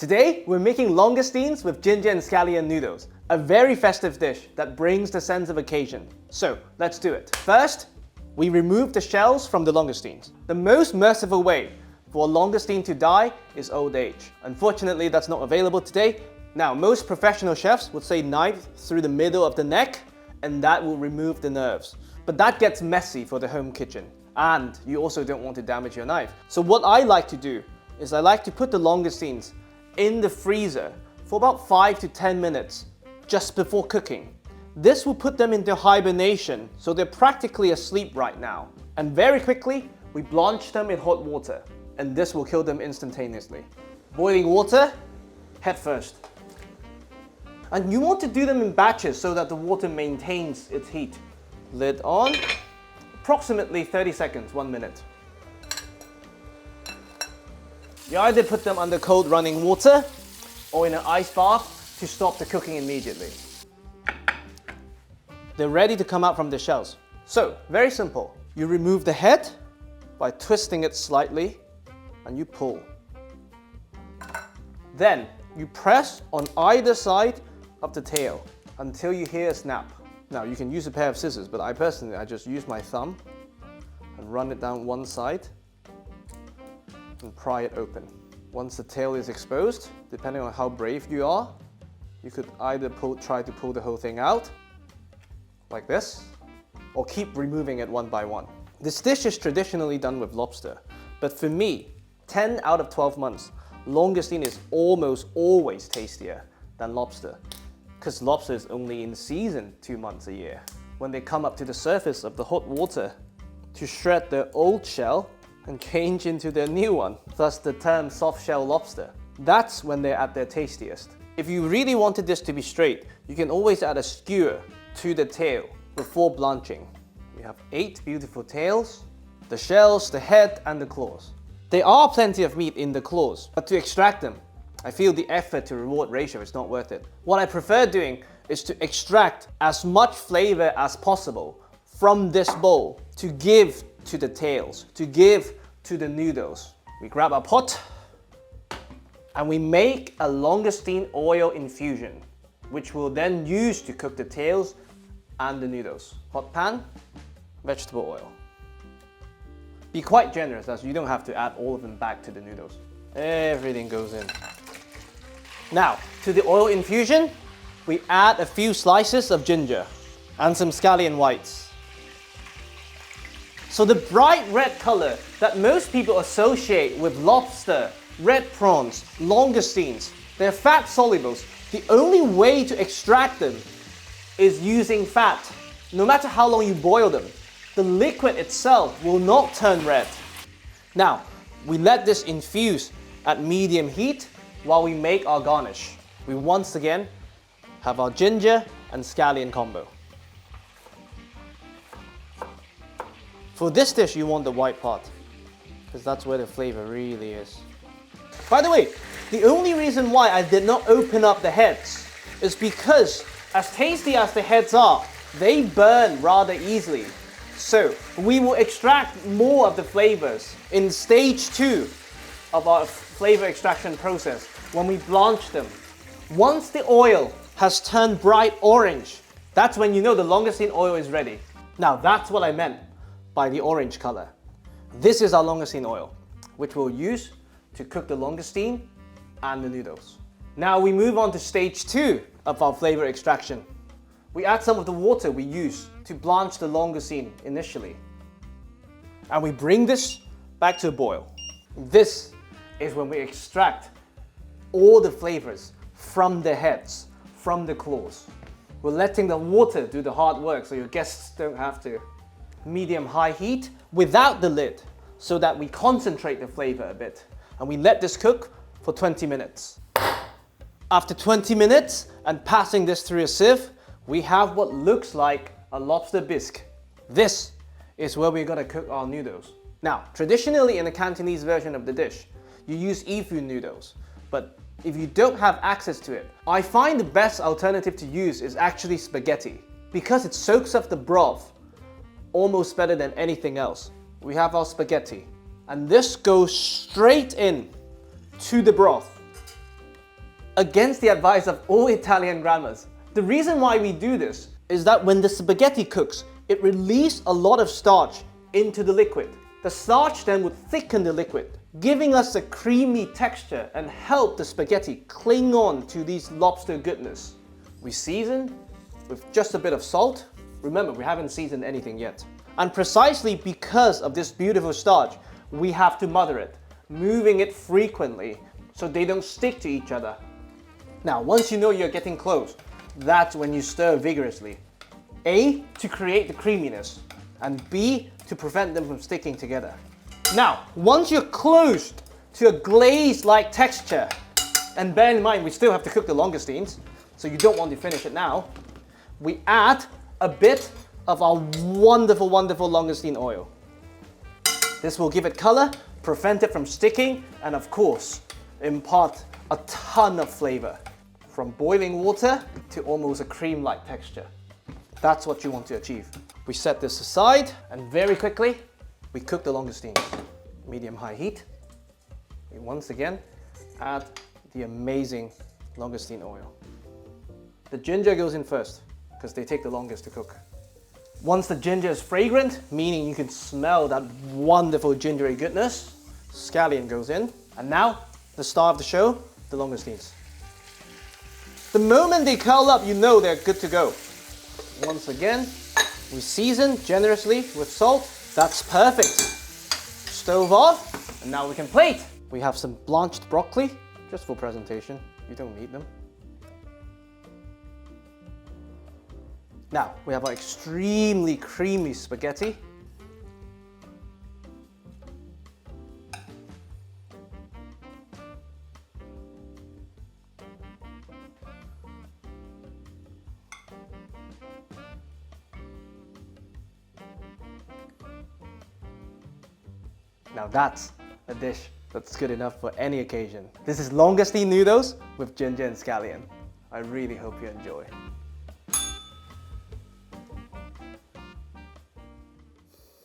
Today, we're making langoustines with ginger and scallion noodles, a very festive dish that brings the sense of occasion. So, let's do it. First, we remove the shells from the langoustines. The most merciful way for a langoustine to die is old age. Unfortunately, that's not available today. Now, most professional chefs would say knife through the middle of the neck, and that will remove the nerves. But that gets messy for the home kitchen, and you also don't want to damage your knife. So what I like to do is I like to put the langoustines in the freezer for about 5 to 10 minutes just before cooking. This will put them into hibernation, so they're practically asleep right now. And very quickly, we blanch them in hot water, and this will kill them instantaneously. Boiling water, head first. And you want to do them in batches so that the water maintains its heat. Lid on, approximately 30 seconds, 1 minute. You either put them under cold running water or in an ice bath to stop the cooking immediately. They're ready to come out from the shells. So, very simple. You remove the head by twisting it slightly and you pull. Then, you press on either side of the tail until you hear a snap. Now, you can use a pair of scissors, but I just use my thumb and run it down one side and pry it open. Once the tail is exposed, depending on how brave you are, you could either try to pull the whole thing out, like this, or keep removing it one by one. This dish is traditionally done with lobster, but for me, 10 out of 12 months, langoustine is almost always tastier than lobster, because lobster is only in season 2 months a year. When they come up to the surface of the hot water to shred their old shell and change into their new one, thus the term soft shell lobster. That's when they're at their tastiest. If you really wanted this to be straight, you can always add a skewer to the tail before blanching. We have 8 beautiful tails, the shells, the head, and the claws. There are plenty of meat in the claws, but to extract them, I feel the effort to reward ratio is not worth it. What I prefer doing is to extract as much flavor as possible from this bowl to give to the tails, to give to the noodles. We grab our pot and we make a langoustine oil infusion, which we'll then use to cook the tails and the noodles. Hot pan, vegetable oil. Be quite generous as you don't have to add all of them back to the noodles. Everything goes in. Now, to the oil infusion, we add a few slices of ginger and some scallion whites. So the bright red color that most people associate with lobster, red prawns, langoustines, they're fat solubles. The only way to extract them is using fat. No matter how long you boil them, the liquid itself will not turn red. Now, we let this infuse at medium heat while we make our garnish. We once again have our ginger and scallion combo. For this dish, you want the white part, because that's where the flavor really is. By the way, the only reason why I did not open up the heads is because, as tasty as the heads are, they burn rather easily. So, we will extract more of the flavors in stage 2 of our flavor extraction process when we blanch them. Once the oil has turned bright orange, that's when you know the langoustine oil is ready. Now, that's what I meant by the orange color. This is our langoustine oil, which we'll use to cook the langoustine and the noodles. Now we move on to stage 2 of our flavor extraction. We add some of the water we use to blanch the langoustine initially. And we bring this back to a boil. This is when we extract all the flavors from the heads, from the claws. We're letting the water do the hard work so your guests don't have to. Medium-high heat without the lid so that we concentrate the flavor a bit. And we let this cook for 20 minutes. After 20 minutes and passing this through a sieve, we have what looks like a lobster bisque. This is where we're gonna cook our noodles. Now, traditionally in the Cantonese version of the dish, you use ifu noodles, but if you don't have access to it, I find the best alternative to use is actually spaghetti, because it soaks up the broth almost better than anything else. We have our spaghetti, and this goes straight in to the broth. against the advice of all Italian grandmas. The reason why we do this is that when the spaghetti cooks, it releases a lot of starch into the liquid. The starch then would thicken the liquid, giving us a creamy texture and help the spaghetti cling on to these lobster goodness. We season with just a bit of salt. Remember, we haven't seasoned anything yet. And precisely because of this beautiful starch, we have to mother it, moving it frequently so they don't stick to each other. Now, once you know you're getting close, that's when you stir vigorously. A, to create the creaminess, and B, to prevent them from sticking together. Now, once you're close to a glaze-like texture, and bear in mind we still have to cook the langoustines, so you don't want to finish it now, we add a bit of our wonderful, wonderful langoustine oil. This will give it color, prevent it from sticking, and of course, impart a ton of flavor. From boiling water to almost a cream-like texture. That's what you want to achieve. We set this aside, and very quickly, we cook the langoustines. Medium-high heat. We once again add the amazing langoustine oil. The ginger goes in first, because they take the longest to cook. Once the ginger is fragrant, meaning you can smell that wonderful gingery goodness, scallion goes in. And now, the star of the show, the langoustines. The moment they curl up, you know they're good to go. Once again, we season generously with salt. That's perfect. Stove off, and now we can plate. We have some blanched broccoli, just for presentation. You don't need them. Now, we have our extremely creamy spaghetti. Now that's a dish that's good enough for any occasion. This is langoustine noodles with ginger and scallion. I really hope you enjoy.